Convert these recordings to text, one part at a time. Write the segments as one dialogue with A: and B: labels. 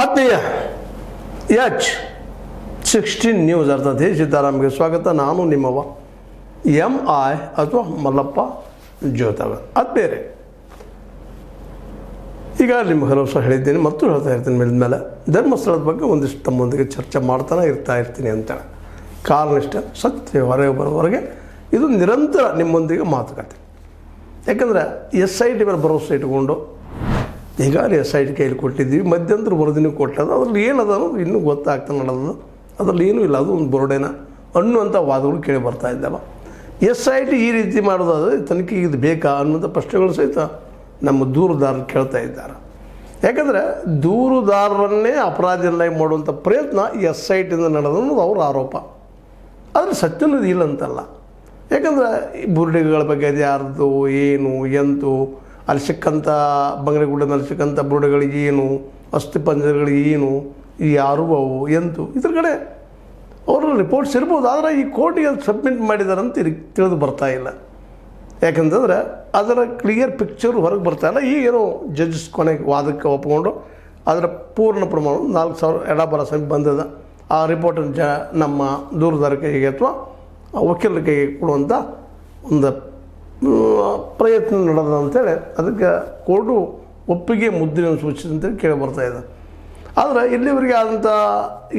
A: ಆತ್ಮೀಯ H16 news ಅರ್ಥಾತ್ ಸಿದ್ದಾರಾಮ್ಗೆ ಸ್ವಾಗತ. ನಾನು ನಿಮ್ಮವ MI ಅಥವಾ ಮಲ್ಲಪ್ಪ ಜೋತವ. ಅದು ಬೇರೆ ಈಗ ನಿಮ್ಮ ಹಲವು ಸಹ ಹೇಳಿದ್ದೀನಿ ಮತ್ತು ಹೇಳ್ತಾ ಇರ್ತೀನಿ ಮೇಲೆ ಧರ್ಮಸ್ಥಳದ ಬಗ್ಗೆ ಒಂದಿಷ್ಟು ತಮ್ಮೊಂದಿಗೆ ಚರ್ಚೆ ಮಾಡ್ತಾನೆ ಇರ್ತೀನಿ ಅಂತೇಳಿ. ಕಾರಣ ಇಷ್ಟ, ಸತ್ಯ ಹೊರಗೆ ಬರೋವರೆಗೆ ಇದು ನಿರಂತರ ನಿಮ್ಮೊಂದಿಗೆ ಮಾತುಕತೆ. ಯಾಕಂದರೆ SIT ಮೇಲೆ ಭರವಸೆ ಇಟ್ಕೊಂಡು ಈಗಾಗಲೇ SIT ಕೈಯಲ್ಲಿ ಕೊಟ್ಟಿದ್ದೀವಿ, ಮಧ್ಯಂತರ ವರದಿನೂ ಕೊಟ್ಟದ. ಅದ್ರಲ್ಲಿ ಏನದ ಅನ್ನೋದು ಇನ್ನೂ ಗೊತ್ತಾಗ್ತಾ ನಡೆದು, ಅದರಲ್ಲಿ ಏನೂ ಇಲ್ಲ, ಅದು ಒಂದು ಬೋರ್ಡೇನ ಅನ್ನುವಂಥ ವಾದಗಳು ಕೇಳಿ ಬರ್ತಾ ಇದ್ದಾವೆ. SIT ಈ ರೀತಿ ಮಾಡೋದಾದರೆ ತನಿಖೆಗೆ ಇದು ಬೇಕಾ ಅನ್ನುವಂಥ ಪ್ರಶ್ನೆಗಳು ಸಹಿತ ನಮ್ಮ ದೂರುದಾರರು ಕೇಳ್ತಾ ಇದ್ದಾರೆ. ಯಾಕಂದರೆ ದೂರುದಾರರನ್ನೇ ಅಪರಾಧಿಯನ್ನಾಗಿ ಮಾಡುವಂಥ ಪ್ರಯತ್ನ SITಯಿಂದ ನಡೆದು ಅನ್ನೋದು ಅವ್ರ ಆರೋಪ. ಆದರೆ ಸತ್ಯನದು ಇಲ್ಲ ಅಂತಲ್ಲ. ಯಾಕಂದರೆ ಈ ಬುರುಡೆಗಳ ಬಗ್ಗೆ ಅದು ಯಾರ್ದು, ಏನು, ಎಂತು, ಅಲ್ಲಿ ಸಿಕ್ಕಂಥ ಬಂಗಲೆಗುಡ್ಡದಲ್ಲಿ ಸಿಕ್ಕಂಥ ಬುರುಡೆಗಳಿಗೆ ಏನು, ಅಸ್ಥಿಪಂಜರಗಳಿಗೆ ಏನು, ಈ ಯಾರು ಅವು ಎಂತು, ಇದ್ರ ಕಡೆ ಅವರ ರಿಪೋರ್ಟ್ಸ್ ಇರ್ಬೋದು. ಆದರೆ ಈ ಕೋರ್ಟಿಗೆ ಅದು ಸಬ್ಮಿಟ್ ಮಾಡಿದಾರಂತ ತಿಳಿದು ಬರ್ತಾ ಇಲ್ಲ. ಯಾಕಂತಂದರೆ ಅದರ ಕ್ಲಿಯರ್ ಪಿಕ್ಚರ್ ಹೊರಗೆ ಬರ್ತಾ ಇಲ್ಲ. ಈಗೇನೋ ಜಡ್ಜಸ್ ಕೊನೆಗೆ ವಾದಕ್ಕೆ ಒಪ್ಕೊಂಡು ಅದರ ಪೂರ್ಣ ಪ್ರಮಾಣ 4,000 ಎಡಬರ ಸಮೀಪ ಬಂದದ. ಆ ರಿಪೋರ್ಟನ್ನು ನಮ್ಮ ದೂರುದಾರ ಕೈಗೆ ಅಥವಾ ವಕೀಲರ ಕೈಗೆ ಕೊಡುವಂಥ ಒಂದು ಪ್ರಯತ್ನ ನಡೆದ ಅಂತೇಳಿ ಅದಕ್ಕೆ ಕೋರ್ಟು ಒಪ್ಪಿಗೆ ಮುದ್ರೆಯನ್ನು ಸೂಚಿಸಿದಂತೇಳಿ ಕೇಳಿ ಬರ್ತಾಯಿದೆ. ಆದರೆ ಇಲ್ಲಿವರೆಗೆ ಆದಂಥ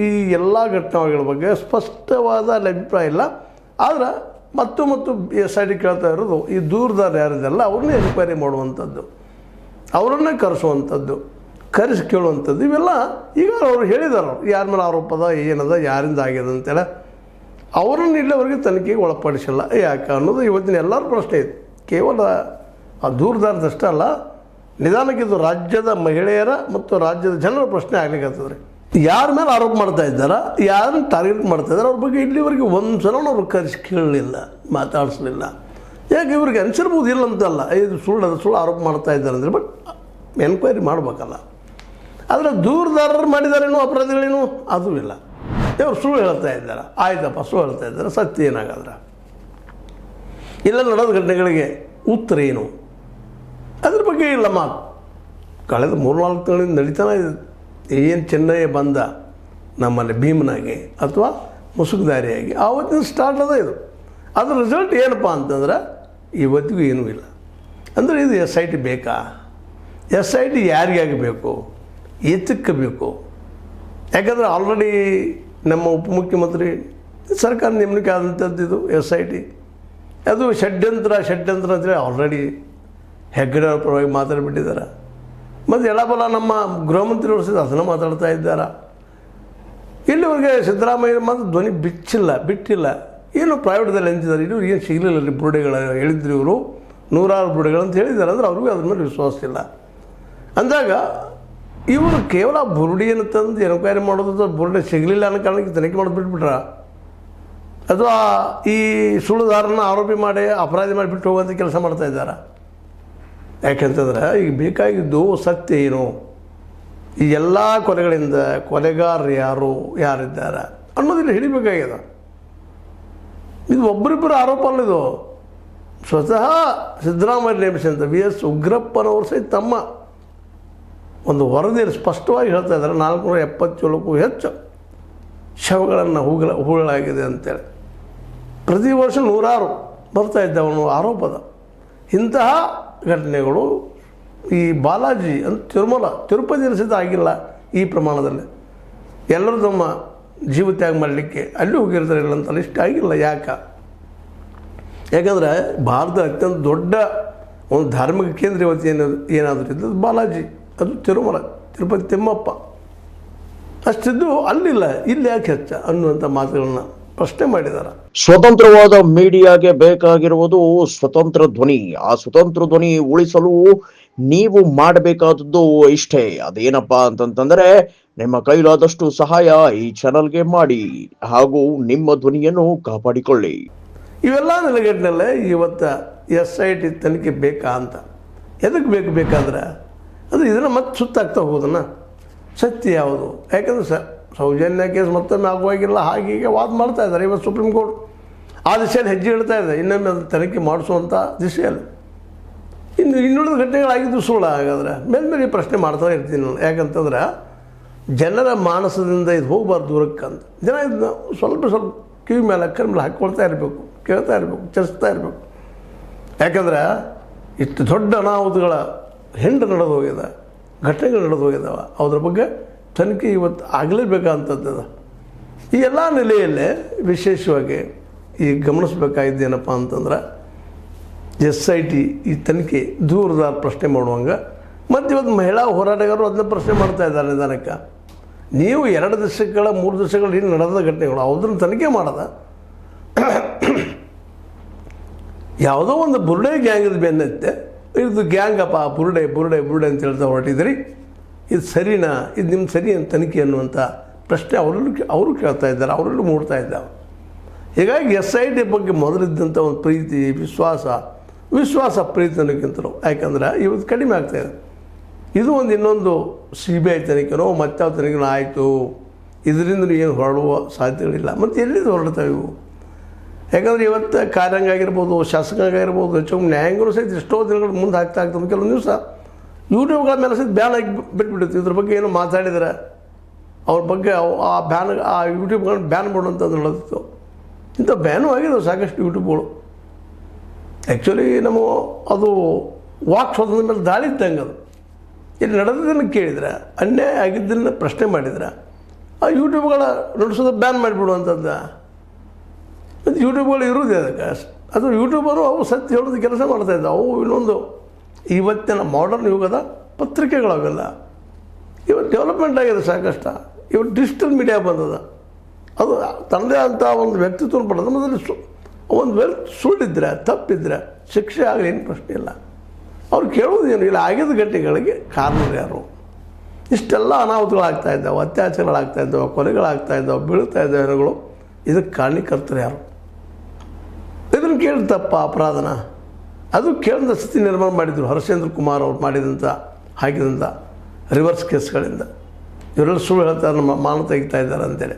A: ಈ ಎಲ್ಲ ಘಟನೆಗಳ ಬಗ್ಗೆ ಸ್ಪಷ್ಟವಾದ ಅಲ್ಲಿ ಅಭಿಪ್ರಾಯ ಇಲ್ಲ. ಆದರೆ ಮತ್ತು SIT ಕೇಳ್ತಾ ಇರೋದು ಈ ದೂರದಾರ ಯಾರಿದೆಲ್ಲ ಅವ್ರನ್ನೇ ಎನ್ಕ್ವೈರಿ ಮಾಡುವಂಥದ್ದು, ಅವರನ್ನೇ ಕರೆಸುವಂಥದ್ದು, ಕರೆಸಿ ಕೇಳುವಂಥದ್ದು. ಇವೆಲ್ಲ ಈಗ ಅವರು ಹೇಳಿದಾರೆ, ಯಾರ ಮೇಲೆ ಆರೋಪದ, ಏನದ, ಯಾರಿಂದ ಆಗ್ಯದ ಅಂತೇಳಿ ಅವರನ್ನು ಇಲ್ಲಿವರೆಗೆ ತನಿಖೆಗೆ ಒಳಪಡಿಸಿಲ್ಲ. ಯಾಕೆ ಅನ್ನೋದು ಇವತ್ತಿನ ಎಲ್ಲರ ಪ್ರಶ್ನೆ ಇದೆ. ಕೇವಲ ಆ ದೂರದಾರದಷ್ಟೇ ಅಲ್ಲ, ನಿಧಾನಕ್ಕಿದ್ದು ರಾಜ್ಯದ ಮಹಿಳೆಯರ ಮತ್ತು ರಾಜ್ಯದ ಜನರ ಪ್ರಶ್ನೆ ಆಗ್ಲಿಕ್ಕತ್ತದ್ರಿ. ಯಾರ ಮೇಲೆ ಆರೋಪ ಮಾಡ್ತಾ ಇದ್ದಾರೆ, ಯಾರನ್ನು ಟಾರ್ಗೆಟ್ ಮಾಡ್ತಾ ಇದ್ದಾರೆ, ಅವ್ರ ಬಗ್ಗೆ ಇಲ್ಲಿವರೆಗೆ ಒಂದು ಸಲ ಅವ್ರು ಕರೆಸಿ ಕೇಳಲಿಲ್ಲ, ಮಾತಾಡಿಸ್ಲಿಲ್ಲ. ಯಾಕೆ ಇವ್ರಿಗೆ ಅನಿಸಿರ್ಬೋದು, ಇಲ್ಲ ಅಂತಲ್ಲ, ಇದು ಸುಳ್ಳು ಆರೋಪ ಮಾಡ್ತಾ ಇದ್ದಾರೆ ಅಂದರೆ, ಬಟ್ ಎನ್ಕ್ವೈರಿ ಮಾಡಬೇಕಲ್ಲ. ಆದರೆ ದೂರದಾರರು ಮಾಡಿದಾರೇನು, ಅಪರಾಧಿಗಳೇನು, ಅದೂ ಇಲ್ಲ. ಇವರು ಸುಳ್ಳು ಹೇಳ್ತಾ ಇದ್ದಾರೆ, ಆಯ್ತಪ್ಪ ಸುಳ್ಳು ಹೇಳ್ತಾ ಇದ್ದಾರೆ, ಸತ್ಯ ಏನಾಗಾದ್ರೆ ಇಲ್ಲ ನಡೆದ ಘಟನೆಗಳಿಗೆ ಉತ್ತರ ಏನು, ಅದ್ರ ಬಗ್ಗೆ ಇಲ್ಲ ಮಾತು. ಕಳೆದ 3-4 ತಿಂಗಳಿಂದ ನಡೀತಾನೆ ಇದೆ. ಏನು ಚೆನ್ನೈ ಬಂದ ನಮ್ಮಲ್ಲಿ ಭೀಮನಾಗಿ ಅಥವಾ ಮುಸುಕುದಾರಿಯಾಗಿ ಆವತ್ತಿನ ಸ್ಟಾರ್ಟ್ ಅದ ಇದು. ಅದ್ರ ರಿಸಲ್ಟ್ ಏನಪ್ಪ ಅಂತಂದ್ರೆ ಇವತ್ತಿಗೂ ಏನೂ ಇಲ್ಲ. ಅಂದರೆ ಇದು SIT ಬೇಕಾ? SIT ಯಾರಿಗಾಗಿ ಬೇಕು, ಎತ್ತಕ್ಕೆ ಬೇಕು? ಯಾಕಂದರೆ ಆಲ್ರೆಡಿ ನಮ್ಮ ಉಪಮುಖ್ಯಮಂತ್ರಿ ಸರ್ಕಾರ ನೇಮಕ ಆದಂಥದ್ದು ಇದು SIT. ಅದು ಷಡ್ಯಂತ್ರ ಅಂತೇಳಿ ಆಲ್ರೆಡಿ ಹೆಗ್ಗಡೆ ಅವ್ರ ಪರವಾಗಿ ಮಾತಾಡಿಬಿಟ್ಟಿದ್ದಾರೆ. ಮತ್ತು ಎಡಬಲ ನಮ್ಮ ಗೃಹ ಮಂತ್ರಿಯವರು ಸಹಿತ ಅದನ್ನು ಮಾತಾಡ್ತಾ ಇದ್ದಾರೆ. ಇಲ್ಲಿವರೆಗೆ ಸಿದ್ದರಾಮಯ್ಯ ಮಾತ್ರ ಧ್ವನಿ ಬಿಟ್ಟಿಲ್ಲ. ಏನು ಪ್ರೈವೇಟ್ದಲ್ಲಿ ಅಂತಿದ್ದಾರೆ, ಇದು ಏನು ಸಿಗಲಿಲ್ಲ ರೀ ಬುರುಡೆಗಳು ಹೇಳಿದ್ರು ಇವರು, 100 ಬುರುಡೆಗಳು ಅಂತ ಹೇಳಿದ್ದಾರೆ. ಅಂದರೆ ಅವ್ರಿಗೂ ಅದ್ರ ಮೇಲೆ ವಿಶ್ವಾಸ ಇಲ್ಲ. ಅಂದಾಗ ಇವರು ಕೇವಲ ಬುರುಡಿಯನ್ನು ತಂದು ಎನ್ಕ್ವೈರಿ ಮಾಡೋದು, ಬುರುಡೆ ಸಿಗಲಿಲ್ಲ ಅನ್ನೋ ಕಾರಣಕ್ಕೆ ತನಿಖೆ ಮಾಡಿ ಬಿಟ್ಬಿಟ್ರ, ಅಥವಾ ಈ ಸುಳ್ಳುದಾರನ ಆರೋಪಿ ಮಾಡಿ ಅಪರಾಧಿ ಮಾಡಿಬಿಟ್ಟು ಹೋಗುವಂಥ ಕೆಲಸ ಮಾಡ್ತಾ ಇದ್ದಾರೆ. ಯಾಕೆಂತಂದ್ರೆ ಈಗ ಬೇಕಾಗಿದ್ದು ಸತ್ಯ ಏನು, ಈ ಎಲ್ಲ ಕೊಲೆಗಳಿಂದ ಕೊಲೆಗಾರರು ಯಾರಿದ್ದಾರೆ ಅನ್ನೋದಿಲ್ಲ ಹಿಡಿಬೇಕಾಗ್ಯದ. ಇದು ಒಬ್ಬರಿಬ್ಬರು ಆರೋಪ ಅಲ್ಲ, ಇದು ಸ್ವತಃ ಸಿದ್ದರಾಮಯ್ಯ ನೇಮಿಸಿದಂಥ VS ಉಗ್ರಪ್ಪನವರು ಸಹಿತ ತಮ್ಮ ಒಂದು ವರದಿಯಲ್ಲಿ ಸ್ಪಷ್ಟವಾಗಿ ಹೇಳ್ತಾ ಇದ್ದಾರೆ, 477ಕ್ಕೂ ಹೆಚ್ಚು ಶವಗಳನ್ನು ಹೂಗಳಾಗಿದೆ ಅಂತೇಳಿ. ಪ್ರತಿ ವರ್ಷ 100 ಬರ್ತಾ ಇದ್ದಾವೆ ಅನ್ನೋ ಆರೋಪದ. ಇಂತಹ ಘಟನೆಗಳು ಈ ಬಾಲಾಜಿ ಅಂತ ತಿರುಪತಿಯಲ್ಲಿ ಸಹಿತ ಆಗಿಲ್ಲ ಈ ಪ್ರಮಾಣದಲ್ಲಿ. ಎಲ್ಲರೂ ತಮ್ಮ ಜೀವ ತ್ಯಾಗ ಮಾಡಲಿಕ್ಕೆ ಅಲ್ಲಿ ಹೋಗಿರ್ತಾರೆ, ಇಲ್ಲ ಅಂತಲ್ಲ, ಇಷ್ಟು ಆಗಿಲ್ಲ. ಯಾಕಂದರೆ ಭಾರತದ ಅತ್ಯಂತ ದೊಡ್ಡ ಒಂದು ಧಾರ್ಮಿಕ ಕೇಂದ್ರ ಇವತ್ತು ಏನಾದರೂ ಇದ್ದದ್ದು ಬಾಲಾಜಿ, ಅದು ತಿರುಪತಿ ತಿಮ್ಮಪ್ಪ ಅಷ್ಟಿದ್ದು ಅಲ್ಲಿಲ್ಲ, ಇಲ್ಲಿ ಯಾಕೆ ಹೆಚ್ಚ ಅನ್ನುವಂಥ ಮಾತುಗಳನ್ನ ಪ್ರಶ್ನೆ ಮಾಡಿದ್ದಾರೆ.
B: ಸ್ವತಂತ್ರವಾದ ಮೀಡಿಯಾಗೆ ಬೇಕಾಗಿರುವುದು ಸ್ವತಂತ್ರ ಧ್ವನಿ. ಆ ಸ್ವತಂತ್ರ ಧ್ವನಿ ಉಳಿಸಲು ನೀವು ಮಾಡಬೇಕಾದದ್ದು ಇಷ್ಟೇ. ಅದೇನಪ್ಪಾ ಅಂತಂದ್ರೆ ನಿಮ್ಮ ಕೈಲಾದಷ್ಟು ಸಹಾಯ ಈ ಚಾನಲ್ಗೆ ಮಾಡಿ ಹಾಗೂ ನಿಮ್ಮ ಧ್ವನಿಯನ್ನು ಕಾಪಾಡಿಕೊಳ್ಳಿ.
A: ಇವೆಲ್ಲ ನೆಲೆಗಟ್ಟಿನಲ್ಲೇ ಇವತ್ತು SIT ತನಿಖೆ ಬೇಕಾ ಅಂತ. ಎದಕ್ಕೆ ಬೇಕಾದ್ರೆ ಅದು ಇದನ್ನು ಮತ್ತೆ ಸುತ್ತಾಗ್ತಾ ಹೋಗೋದನ್ನ ಸತ್ಯ ಯಾವುದು? ಯಾಕಂದ್ರೆ ಸೌಜನ್ಯ ಕೇಸ್ ಮತ್ತೊಮ್ಮೆ ಆಗುವಾಗಿಲ್ಲ, ಹೀಗೆ ವಾದ ಮಾಡ್ತಾ ಇದ್ದಾರೆ. ಇವತ್ತು ಸುಪ್ರೀಂ ಕೋರ್ಟ್ ಆ ದಿಶೆಯಲ್ಲಿ ಹೆಜ್ಜೆ ಇಡ್ತಾ ಇದೆ, ಇನ್ನೊಮ್ಮೆ ಅದು ತನಿಖೆ ಮಾಡಿಸುವಂಥ ದಿಶೆಯಲ್ಲಿ. ಇನ್ನುಳಿದ ಘಟನೆಗಳಾಗಿದ್ದು ಸುಳ್ಳು. ಹಾಗಾದರೆ ಮೇಲೆ ಪ್ರಶ್ನೆ ಮಾಡ್ತಾನೆ ಇರ್ತೀನಿ ನಾನು. ಯಾಕಂತಂದ್ರೆ ಜನರ ಮಾನಸದಿಂದ ಇದು ಹೋಗಬಾರ್ದು ದೂರಕ್ಕೆ ಅಂತ ಜನ ಇದನ್ನ ಸ್ವಲ್ಪ ಸ್ವಲ್ಪ ಕಿವಿ ಮೇಲೆ ಅಕ್ಕರ ಮೇಲೆ ಹಾಕ್ಕೊಳ್ತಾ ಇರಬೇಕು, ಕೇಳ್ತಾ ಇರಬೇಕು, ಚರ್ಚ್ತಾ ಇರಬೇಕು. ಯಾಕಂದ್ರೆ ಇಷ್ಟು ದೊಡ್ಡ ಅನಾಹುತಗಳ ಹಿಂಡು ನಡೆದು ಹೋಗಿದೆ, ಘಟನೆಗಳು ನಡೆದು ಹೋಗಿದ್ದಾವೆ. ಅದ್ರ ಬಗ್ಗೆ ತನಿಖೆ ಇವತ್ತು ಆಗಲೇಬೇಕಂತದ್ದು. ಈ ಎಲ್ಲ ನೆಲೆಯಲ್ಲೇ ವಿಶೇಷವಾಗಿ ಈ ಗಮನಿಸಬೇಕಾಗಿದ್ದೇನಪ್ಪ ಅಂತಂದ್ರೆ SIT ಈ ತನಿಖೆ ದೂರದಾರ ಪ್ರಶ್ನೆ ಮಾಡುವಂಗೆ ಮತ್ತು ಇವತ್ತು ಮಹಿಳಾ ಹೋರಾಟಗಾರರು ಅದನ್ನ ಪ್ರಶ್ನೆ ಮಾಡ್ತಾ ಇದ್ದಾರೆ ನಿಧಾನಕ್ಕೆ. ನೀವು 2 ದಶಕಗಳ 3 ದಶಕಗಳ ಹಿಂದೆ ನಡೆದ ಘಟನೆಗಳು ಅದನ್ನು ತನಿಖೆ ಮಾಡೋದ ಯಾವುದೋ ಒಂದು ಬುರುಡೆ ಗ್ಯಾಂಗದ ಬೆನ್ನತ್ತೆ ಇದು ಗ್ಯಾಂಗಪ್ಪ ಬುರುಡೆ ಬುರುಡೆ ಬುರುಡೆ ಅಂತ ಹೇಳ್ತಾ ಹೊರಟಿದ್ರಿ, ಇದು ಸರಿನಾ, ಇದು ನಿಮ್ಮ ಸರಿ ಅಂತ ತನಿಖೆ ಅನ್ನುವಂಥ ಪ್ರಶ್ನೆ ಅವರು ಕೇಳ್ತಾ ಇದ್ದಾರೆ, ಅವರಲ್ಲೂ ಮೂಡ್ತಾ ಇದ್ದಾವೆ. ಹೀಗಾಗಿ SIT ಬಗ್ಗೆ ಮೊದಲಿದ್ದಂಥ ಒಂದು ಪ್ರೀತಿ ವಿಶ್ವಾಸ ಪ್ರೀತಿ ಅನ್ನೋಕ್ಕಿಂತಲೂ ಯಾಕಂದ್ರೆ ಇವತ್ತು ಕಡಿಮೆ ಆಗ್ತಾಯಿದೆ. ಇದು ಒಂದು ಇನ್ನೊಂದು CBI ತನಿಖೆನೋ ಯಾವ ತನಿಖೆನೋ ಆಯಿತು, ಇದರಿಂದ ಏನು ಹೊರಡುವ ಸಾಧ್ಯತೆಗಳಿಲ್ಲ. ಮತ್ತು ಎಲ್ಲಿಂದ ಹೊರಡ್ತಾವೆ ಇವು? ಯಾಕಂದರೆ ಇವತ್ತು ಕಾರ್ಯಾಂಗ ಆಗಿರ್ಬೋದು, ಶಾಸಕಾಂಗ ಆಗಿರ್ಬೋದು, ಹೆಚ್ಚು ನ್ಯಾಯಾಂಗರು ಸಹಿತ ಎಷ್ಟೋ ದಿನಗಳು ಮುಂದೆ ಆಗ್ತಾ ಕೆಲವೊಂದು ದಿವಸ ಯೂಟ್ಯೂಬ್ಗಳ ಮೇಲೆ ಸಹಿತ ಬ್ಯಾನ್ ಆಗಿ ಬಿಟ್ಬಿಡುತ್ತೆ. ಇದ್ರ ಬಗ್ಗೆ ಏನೋ ಮಾತಾಡಿದರೆ ಅವ್ರ ಬಗ್ಗೆ ಆ ಯೂಟ್ಯೂಬ್ಗಳನ್ನ ಬ್ಯಾನ್ ಮಾಡುವಂಥದ್ದು ನಡೆದಿತ್ತು. ಇಂಥ ಬ್ಯಾನು ಆಗಿದ್ದಾವೆ ಸಾಕಷ್ಟು ಯೂಟ್ಯೂಬ್ಗಳು. ಆ್ಯಕ್ಚುಲಿ ನಮ್ಮ ಅದು ವಾಕ್ ಸ್ವಾತಂತ್ರ್ಯ ಮೇಲೆ ದಾಳಿ ಇದ್ದಂಗೆ ಅದು. ಇಲ್ಲಿ ನಡೆದಿದ್ದನ್ನು ಕೇಳಿದ್ರೆ, ಅನ್ಯಾಯ ಆಗಿದ್ದನ್ನು ಪ್ರಶ್ನೆ ಮಾಡಿದ್ರೆ ಆ ಯೂಟ್ಯೂಬ್ಗಳ ನಡೆಸೋದು ಬ್ಯಾನ್ ಮಾಡಿಬಿಡುವಂಥದ್ದು. ಮತ್ತು ಯೂಟ್ಯೂಬ್ಗಳು ಇರೋದೇ ಅದಕ್ಕೆ. ಅದು ಯೂಟ್ಯೂಬರು ಅವು ಸತ್ಯ ಹೇಳೋದು ಕೆಲಸ ಮಾಡ್ತಾಯಿದ್ದ. ಅವು ಇನ್ನೊಂದು ಇವತ್ತಿನ ಮಾಡರ್ನ್ ಯುಗದ ಪತ್ರಿಕೆಗಳಾಗಲ್ಲ. ಇವತ್ತು ಡೆವಲಪ್ಮೆಂಟ್ ಆಗಿದೆ ಸಾಕಷ್ಟು. ಇವತ್ತು ಡಿಜಿಟಲ್ ಮೀಡಿಯಾ ಬಂದದ. ಅದು ತನ್ನದೇ ಅಂತ ಒಂದು ವ್ಯಕ್ತಿತ್ವ ಪಡೆದ ಮೊದಲು ಒಂದು ಸುಳ್ಳಿದ್ರೆ ತಪ್ಪಿದ್ರೆ ಶಿಕ್ಷೆ ಆಗಲಿ ಏನು ಪ್ರಶ್ನೆ ಇಲ್ಲ. ಅವ್ರು ಕೇಳೋದೇನು ಇಲ್ಲ. ಆಗಿದ್ದ ಘಟನೆಗಳಿಗೆ ಕಾರಣರು ಯಾರು? ಇಷ್ಟೆಲ್ಲ ಅನಾಹುತಗಳಾಗ್ತಾ ಇದ್ದಾವೆ, ಅತ್ಯಾಚಾರಗಳಾಗ್ತಾ ಇದ್ದಾವೆ, ಕೊಲೆಗಳಾಗ್ತಾ ಇದ್ದಾವೆ, ಬೀಳ್ತಾ ಇದ್ದಾವೆ ಜನಗಳು. ಇದಕ್ಕೆ ಕಾರಣೀಕರ್ತರು ಯಾರು? ಇದನ್ನು ಕೇಳ್ತಪ್ಪ ಅಪರಾಧನ ಅದು ಕೇಳಿದ ಸ್ಥಿತಿ ನಿರ್ಮಾಣ ಮಾಡಿದರು ಹರ್ಷೇಂದ್ರ ಕುಮಾರ್ ಅವ್ರು ಹಾಕಿದಂಥ ರಿವರ್ಸ್ ಕೇಸ್ಗಳಿಂದ. ಇವರೆಲ್ಲ ಸುಳ್ಳು ಹೇಳ್ತಾರೆ, ನಮ್ಮ ಮಾನ ತೆಗಿತಾ ಇದ್ದಾರೆ ಅಂತೇಳಿ.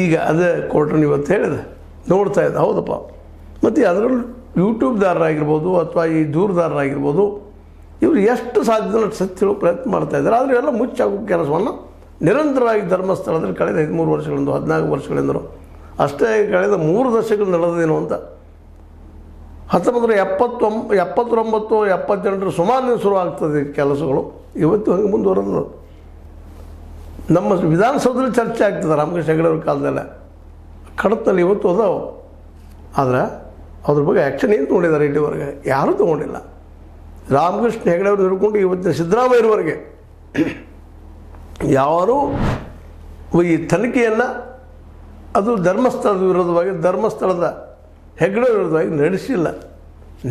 A: ಈಗ ಅದೇ ಕೋರ್ಟನ್ನು ಇವತ್ತು ಹೇಳಿದೆ, ನೋಡ್ತಾ ಇದ್ದೆ. ಹೌದಪ್ಪ. ಮತ್ತು ಅದರಲ್ಲೂ ಯೂಟ್ಯೂಬ್ದಾರರಾಗಿರ್ಬೋದು ಅಥವಾ ಈ ದೂರದಾರರಾಗಿರ್ಬೋದು, ಇವರು ಎಷ್ಟು ಸಾಧ್ಯ ಸತ್ಯ ಹೇಳೋ ಪ್ರಯತ್ನ ಮಾಡ್ತಾಯಿದ್ದಾರೆ. ಆದರೆ ಇವೆಲ್ಲ ಮುಚ್ಚಾಗೋ ಕೆಲಸವನ್ನು ನಿರಂತರವಾಗಿ ಧರ್ಮಸ್ಥಳದಲ್ಲಿ ಕಳೆದ 13 ವರ್ಷಗಳಿಂದ 14 ವರ್ಷಗಳಿಂದರು ಅಷ್ಟೇ ಕಳೆದ 3 ದಶಕಗಳು ನಡೆದೇನು ಅಂತ 1979 78 ಸುಮಾರು ಶುರು ಆಗ್ತದೆ ಕೆಲಸಗಳು. ಇವತ್ತು ಹಂಗೆ ಮುಂದುವರೆದು ನಮ್ಮ ವಿಧಾನಸೌಧದಲ್ಲಿ ಚರ್ಚೆ ಆಗ್ತದೆ. ರಾಮಕೃಷ್ಣ ಹೆಗಡೆ ಅವ್ರ ಕಾಲದಲ್ಲೇ ಕಡತಲ್ಲಿ ಇವತ್ತು ಅದಾವೆ. ಆದರೆ ಅದ್ರ ಬಗ್ಗೆ ಆ್ಯಕ್ಷನ್ ಏನು ತೊಗೊಂಡಿದ್ದಾರೆ ಇಲ್ಲಿವರೆಗೆ? ಯಾರೂ ತೊಗೊಂಡಿಲ್ಲ. ರಾಮಕೃಷ್ಣ ಹೆಗಡೆ ಅವರು ಹಿಡ್ಕೊಂಡು ಇವತ್ತಿನ ಸಿದ್ದರಾಮಯ್ಯರವರೆಗೆ ಯಾರು ಈ ತನಿಖೆಯನ್ನು ಅದು ಧರ್ಮಸ್ಥಳದ ವಿರೋಧವಾಗಿ, ಧರ್ಮಸ್ಥಳದ ಹೆಗ್ಗಡೆ ವಿರೋಧವಾಗಿ ನಡೆಸಿಲ್ಲ.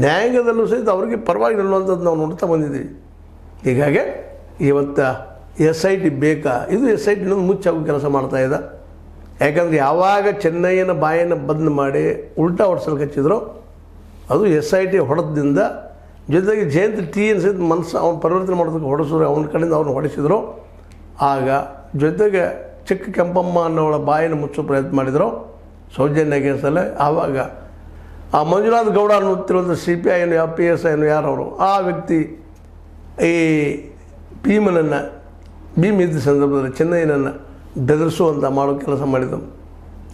A: ನ್ಯಾಯಾಂಗದಲ್ಲೂ ಸಹಿತ ಅವರಿಗೆ ಪರವಾಗಿ ನಿಲ್ಲುವಂಥದ್ದು ನಾವು ನೋಡ್ತಾ ಬಂದಿದ್ದೀವಿ. ಹೀಗಾಗಿ ಇವತ್ತು SIT ಬೇಕಾ? ಇದು SIT ಇನ್ನೊಂದು ಮುಚ್ಚಾಗೋ ಕೆಲಸ ಮಾಡ್ತಾಯಿದ್ದ. ಯಾಕಂದರೆ ಯಾವಾಗ ಚೆನ್ನೈನ ಬಾಯನ್ನು ಬಂದ್ ಮಾಡಿ ಉಲ್ಟಾ ಹೊಡ್ಸಲು ಹಚ್ಚಿದ್ರು, ಅದು SIT ಹೊಡೆದಿಂದ ಜೊತೆಗೆ ಜಯಂತ್ TN ಸಹಿತ ಮನಸ್ಸು ಅವ್ನು ಪರಿವರ್ತನೆ ಮಾಡೋದಕ್ಕೆ ಹೊಡೆಸಿದ್ರು, ಅವನ ಕಡೆಯಿಂದ ಅವ್ನು ಹೊಡೆಸಿದ್ರು. ಆಗ ಜೊತೆಗೆ ಚಿಕ್ಕ ಕೆಂಪಮ್ಮ ಅನ್ನೋಳ ಬಾಯನ್ನು ಮುಚ್ಚೋ ಪ್ರಯತ್ನ ಮಾಡಿದರು ಸೌಜನ್ಯ ಕೇಸಲ್ಲೇ. ಆವಾಗ ಆ ಮಂಜುನಾಥ್ ಗೌಡ ಅನ್ನುತ್ತಿರುವಂಥ CPI PSI ಯಾರವರು ಆ ವ್ಯಕ್ತಿ ಈ ಭೀಮ್ ಇದ್ದ ಸಂದರ್ಭದಲ್ಲಿ ಚೆನ್ನೈನನ್ನು ಬೆದರಿಸುವಂಥ ಮಾಡೋ ಕೆಲಸ ಮಾಡಿದವು.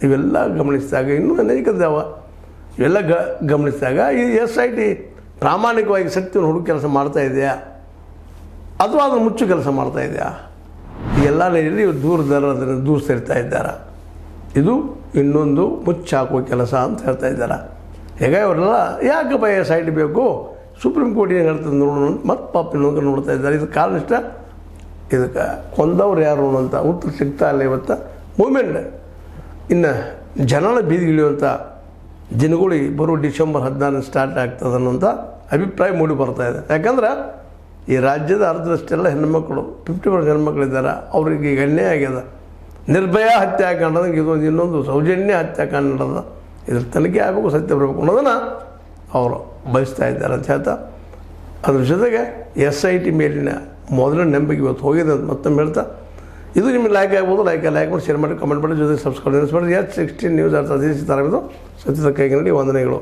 A: ಇವೆಲ್ಲ ಗಮನಿಸಿದಾಗ ಇನ್ನೂ ಅನೇಕದಾವ. ಇವೆಲ್ಲ ಗಮನಿಸಿದಾಗ ಈ SIT ಪ್ರಾಮಾಣಿಕವಾಗಿ ಸತ್ಯವನ್ನು ಹುಡುಕಿ ಕೆಲಸ ಮಾಡ್ತಾ ಇದೆಯಾ ಅಥವಾ ಅದನ್ನು ಮುಚ್ಚು ಕೆಲಸ ಮಾಡ್ತಾ ಇದೆಯಾ? ಈ ಎಲ್ಲ ನೆಲೆಯಲ್ಲಿ ಅದನ್ನು ದೂರ ಸೇರ್ತಾ ಇದ್ದಾರೆ. ಇದು ಇನ್ನೊಂದು ಮುಚ್ಚಾಕುವ ಕೆಲಸ ಅಂತ ಹೇಳ್ತಾ ಇದ್ದಾರೆ. ಹೀಗಾಗಿ ಅವರೆಲ್ಲ ಯಾಕಪ್ಪ SIT ಬೇಕು, ಸುಪ್ರೀಂ ಕೋರ್ಟ್ ಏನು ಹೇಳ್ತದೆ ನೋಡೋಣ ಮತ್ತು ಪಾಪ ಇನ್ನೊಂದು ನೋಡ್ತಾ ಇದ್ದಾರೆ. ಇದು ಕಾರಣ ಇಷ್ಟ. ಇದಕ್ಕೆ ಕೊಂದವ್ರು ಯಾರು ಅಂತ ಉತ್ತರ ಸಿಗ್ತಾ ಇಲ್ಲ. ಇವತ್ತು ಮೂಮೆಂಟ್ ಇನ್ನು ಜನನ ಬೀದಿಗಿಳಿಯುವಂಥ ದಿನಗಳು ಬರೋ ಡಿಸೆಂಬರ್ 16 ಸ್ಟಾರ್ಟ್ ಆಗ್ತದೆ ಅನ್ನೋಂಥ ಅಭಿಪ್ರಾಯ ಮೂಡಿ ಬರ್ತಾ ಇದೆ. ಯಾಕಂದ್ರೆ ಈ ರಾಜ್ಯದ ಅರ್ಧದಷ್ಟೆಲ್ಲ ಹೆಣ್ಮಕ್ಳು 50% ಹೆಣ್ಮಕ್ಳಿದ್ದಾರೆ. ಅವ್ರಿಗೆ ಈಗ ಅನ್ಯಾಯ ಆಗ್ಯದ. ನಿರ್ಭಯ ಹತ್ಯಾಕಾಂಡದಂಗೆ ಇದೊಂದು ಇನ್ನೊಂದು ಸೌಜನ್ಯ ಹತ್ಯಾಕಾಂಡ ನಡೆದ. ಇದ್ರ ತನಿಖೆ ಆಗಬೇಕು, ಸತ್ಯ ಬರಬೇಕು ಅನ್ನೋದನ್ನು ಅವರು ಬಯಸ್ತಾ ಇದ್ದಾರೆ ಅಂತ ಹೇಳ್ತಾ, ಅದ್ರ ಜೊತೆಗೆ SIT ಮೇಲಿನ ಮೊದಲನೇ ನಂಬಿಕೆ ಇವತ್ತು ಹೋಗಿದೆ ಅಂತ ಮತ್ತೊಮ್ಮೆ ಹೇಳ್ತಾ, ಇದು ನಿಮಗೆ ಲೈಕ್ ಆಗ್ಬೋದು. ಲೈಕ್ ಮಾಡಿ, ಶೇರ್ ಮಾಡಿ, ಕಮೆಂಟ್ ಮಾಡಿ, ಜೊತೆಗೆ ಸಬ್ಸ್ಕ್ರೈಬ್ ಮಾಡಿ. S16 ನ್ಯೂಸ್ ಅರ್ಥ ಅದೇ ತರ ಸತ್ಯದ ಕೈಗೆ ವಂದನೆಗಳು.